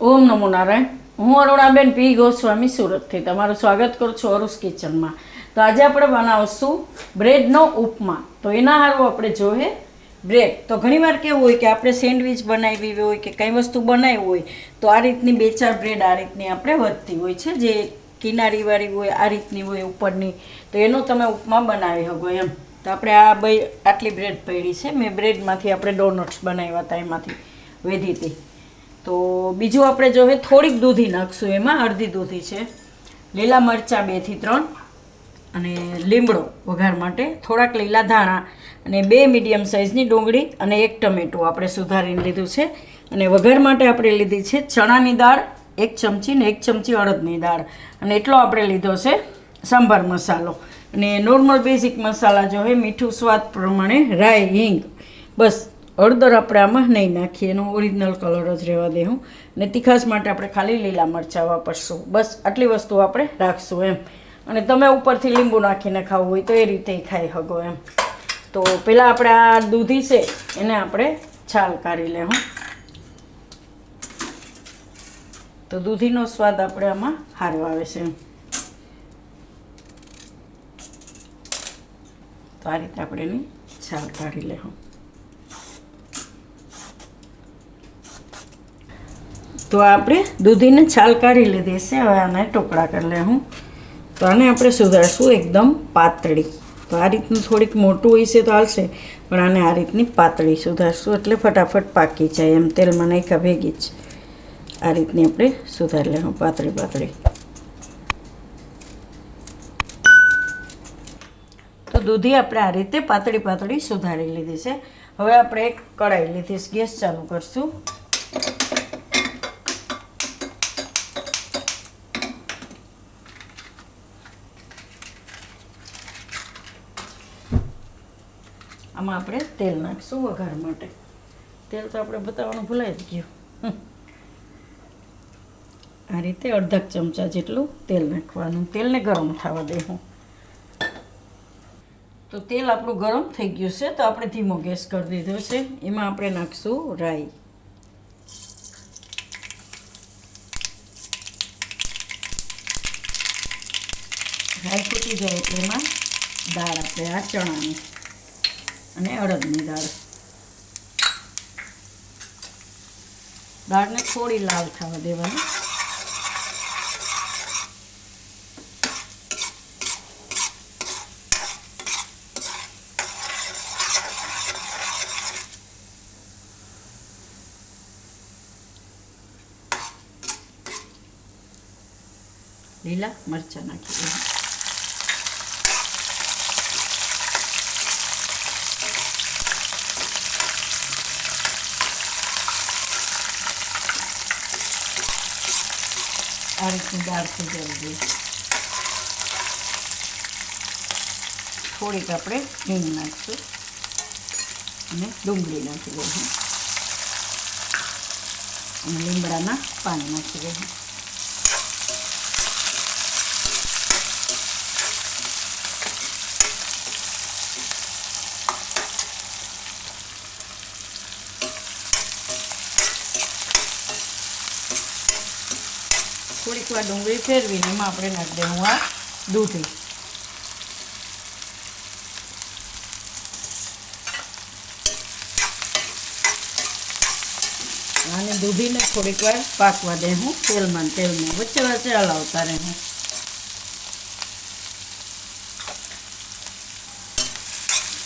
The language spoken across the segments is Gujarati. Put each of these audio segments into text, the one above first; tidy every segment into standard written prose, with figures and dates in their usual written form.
ઓમ નમો નારાયણ. હું અરુણાબેન પી ગોસ્વામી સુરતથી તમારું સ્વાગત કરું છું અરુસ કિચનમાં. તો આજે આપણે બનાવશું બ્રેડનો ઉપમા. તો એના હારું આપણે જોઈએ બ્રેડ. તો ઘણીવાર કેવું હોય કે આપણે સેન્ડવિચ બનાવી હોય કે કંઈ વસ્તુ બનાવી હોય તો આ રીતની બે ચાર બ્રેડ આ રીતની આપણે વધતી હોય છે, જે કિનારીવાળી હોય આ રીતની હોય ઉપરની, તો એનો તમે ઉપમા બનાવી શકો એમ. તો આપણે આ આટલી બ્રેડ પડી છે, મેં બ્રેડમાંથી આપણે ડોનટ્સ બનાવ્યા હતા, એમાંથી વધી હતી. તો બીજું આપણે જોઈએ થોડીક દૂધી નાખશું, એમાં અડધી દૂધી છે, લીલા મરચાં 2 થી 3 અને લીમડો વઘાર માટે, થોડાક લીલા ધાણા અને 2 મીડિયમ સાઇઝની ડુંગળી અને 1 ટમેટું આપણે સુધારીને લીધું છે. અને વઘાર માટે આપણે લીધી છે ચણાની દાળ 1 ચમચી ને 1 ચમચી અડદની દાળ, અને એટલો આપણે લીધો છે સાંભાર મસાલો. અને નોર્મલ બેઝિક મસાલા જોઈએ મીઠું સ્વાદ પ્રમાણે, રાઈ, હિંગ, બસ. હળદર આપણે આમાં નહીં નાખીએ, એનો ઓરિજિનલ કલર જ રહેવા દેવું. અને તીખાશ માટે આપણે ખાલી લીલા મરચાં વાપરશું, બસ આટલી વસ્તુ આપણે રાખશું એમ. અને તમે ઉપરથી લીંબુ નાખીને ખાવું હોય તો એ રીતે ખાઈ શકો એમ. તો પહેલાં આપણે આ દૂધી છે એને આપણે છાલ કાઢી લેવું. તો દૂધીનો સ્વાદ આપણે આમાં સારો આવે છે એમ. તો આ રીતે આપણે એની છાલ કાઢી લેવું. તો આપણે દૂધીને છાલ કાઢી લીધી છે, હવે આને ટુકડા કરી લેવું. તો આને આપણે સુધારશું એકદમ પાતળી. તો આ રીતનું થોડીક મોટું હોય છે તો હાલશે, પણ આને આ રીતની પાતળી સુધારશું એટલે ફટાફટ પાકી જાય એમ, તેલમાં નાખ્યા ભેગી જ. આ રીતની આપણે સુધારી લેવું પાતળી પાતળી. તો દૂધી આપણે આ રીતે પાતળી પાતળી સુધારી લીધી છે. હવે આપણે એક કઢાઈ લીધી છે, ગેસ ચાલુ કરશું. આમાં આપણે તેલ નાખશું વઘાર માટે. તેલ તો આપણે બતાવવાનું ભૂલાઈ જ ગયું. આ રીતે અડધા ચમચા જેટલું તેલ નાખવાનું. તેલને ગરમ થવા દેવું. તો તેલ આપણું ગરમ થઈ ગયું છે, તો આપણે ધીમો ગેસ કરી દીધો છે. એમાં આપણે નાખશું રાઈ. રાઈ ફૂટી જાય એટલે એમાં દાળ આપણે આ ચણાની અને અડદની દાળ. દાળને થોડી લાલ થવા દેવાની. લીલા મરચાં નાખી દેવા. આ રીતની દાળ થઈ જવી જોઈએ. થોડીક આપણે હિંગ નાખીશું અને ડુંગળી નાખી દઈશું અને લીમડાના પાન નાખી દઈશું. થોડીક વાર ડુંગળી ફેરવીને એમાં આપણે નાખી દેવું આ દૂધી. અને દૂધીને થોડીક વાર પાકવા દેવું તેલમાં વચ્ચે વચ્ચે હલાવતા રહેવું.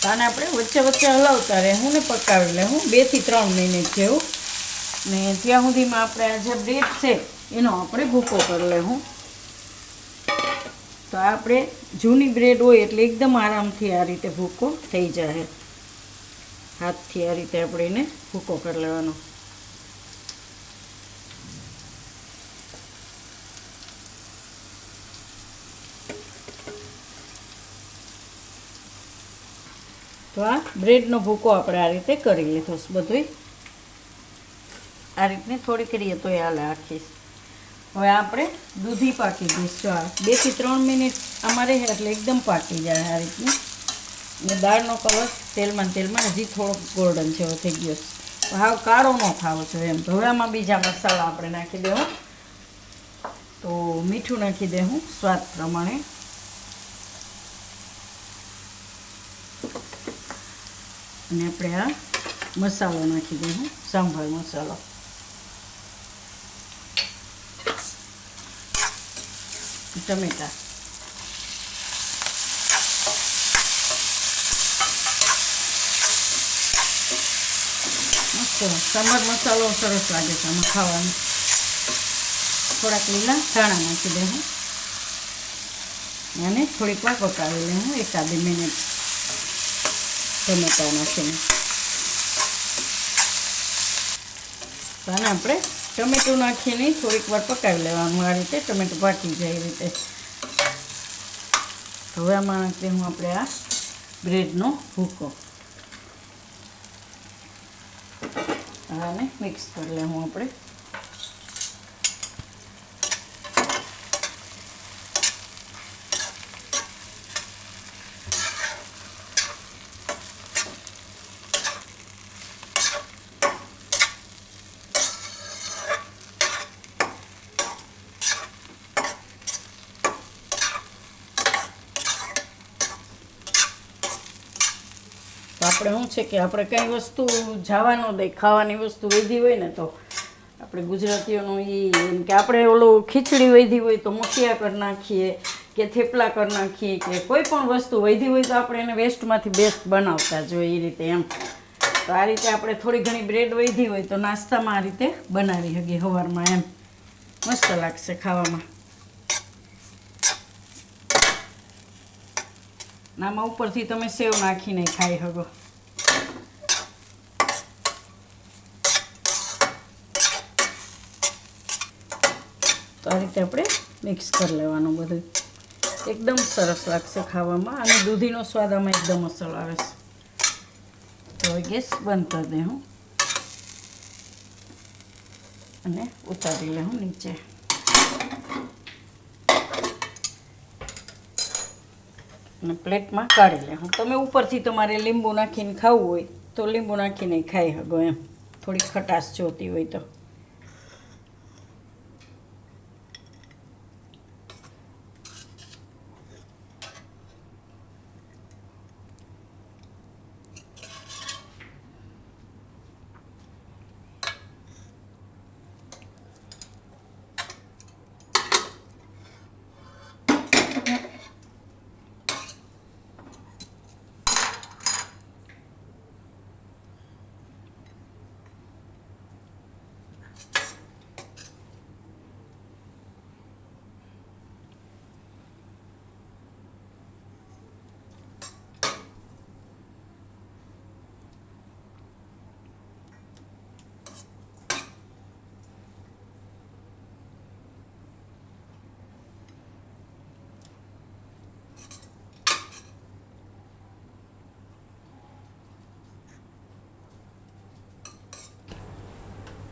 આને આપણે વચ્ચે વચ્ચે હલાવતા રહેવું ને પકાવી લેવું 2 થી 3 મિનિટ જેવું. ને ત્યાં સુધીમાં આપણે આ જે બ્રેડ છે એનો આપણે ભૂકો કરી લેવું. તો આપણે જૂની બ્રેડ હોય એટલે એકદમ આરામથી આ રીતે ભૂકો થઈ જાય. હાથથી આ રીતે આપણે એને ભૂકો કરી લેવાનો. તો આ બ્રેડનો ભૂકો આપણે આ રીતે કરી લીધો છે બધું. આ રીતને થોડી કરીએ તો એ હાલે આખી. હવે આપણે દૂધી પાકી દઈશું. 2 થી 3 મિનિટ અમારે એટલે એકદમ પાકી જાય આ રીતની. અને દાળનો કલર તેલમાં હજી થોડોક ગોલ્ડન જેવો થઈ ગયો. હાવ કાળો ન ખાવો જોઈએ એમ. તો હવે આમાં બીજા મસાલા આપણે નાખી દેવું. તો મીઠું નાખી દેવું સ્વાદ પ્રમાણે. અને આપણે આ મસાલો નાખી દઉં સાંભાર મસાલો. ટમેટા મસ્ત સાંભાર મસાલો સરસ લાગે છે આમાં ખાવાનું. થોડાક લીલા ધાણા નાખી દઉં અને થોડીક વાર પકાવી લઉં 1-2 મિનિટ ટમેટા નાખીને. તો આને આપણે ટમેટું નાખીને થોડીક વાર પકાવી લેવાનું. આ રીતે ટમેટું પાકી જાય એ રીતે. હવે આમાં નાખી દઉં આપણે આ બ્રેડનો ભૂકો. આને મિક્સ કરી લેવું આપણે. આપણે શું છે કે આપણે કંઈ વસ્તુ જવા ન દે, ખાવાની વસ્તુ વધી હોય ને તો આપણે ગુજરાતીઓનું એમ કે આપણે ઓલું ખીચડી વધી હોય તો મુઠિયા કરી નાખીએ કે થેપલા કરી નાખીએ કે કોઈ પણ વસ્તુ વધી હોય તો આપણે એને વેસ્ટમાંથી બેસ્ટ બનાવતા જોઈએ એ રીતે એમ. તો આ રીતે આપણે થોડી ઘણી બ્રેડ વધી હોય તો નાસ્તામાં આ રીતે બનાવી શકીએ સવારમાં એમ. મસ્ત લાગશે ખાવામાં. આમાં ઉપરથી તમે સેવ નાખીને ખાઈ શકો. તો આ રીતે આપણે મિક્સ કરી લેવાનું બધું. એકદમ સરસ લાગશે ખાવામાં અને દૂધીનો સ્વાદ આમાં એકદમ અસર આવે છે. તો હવે ગેસ બંધ કરી દે હું અને ઉતારી લે હું નીચે. અને પ્લેટમાં કાઢી લે હું. તમે ઉપરથી તમારે લીંબુ નાખીને ખાવું હોય તો લીંબુ નાખીને ખાઈ શકો એમ, થોડી ખટાશ જોતી હોય તો.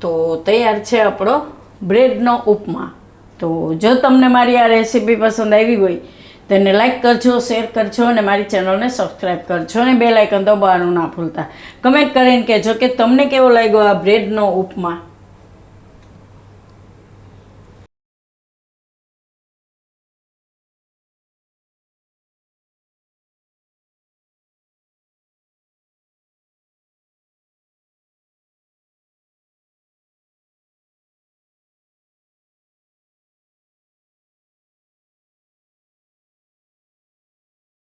તો તૈયાર છે આપણો બ્રેડનો ઉપમા. તો જો તમને મારી આ રેસીપી પસંદ આવી હોય તો એને લાઈક કરજો, શેર કરજો અને મારી ચેનલને સબસ્ક્રાઈબ કરજો અને બેલ આઇકન દબાવવાનું ના ભૂલતા. કમેન્ટ કરીને કહેજો કે તમને કેવો લાગ્યો આ બ્રેડનો ઉપમા.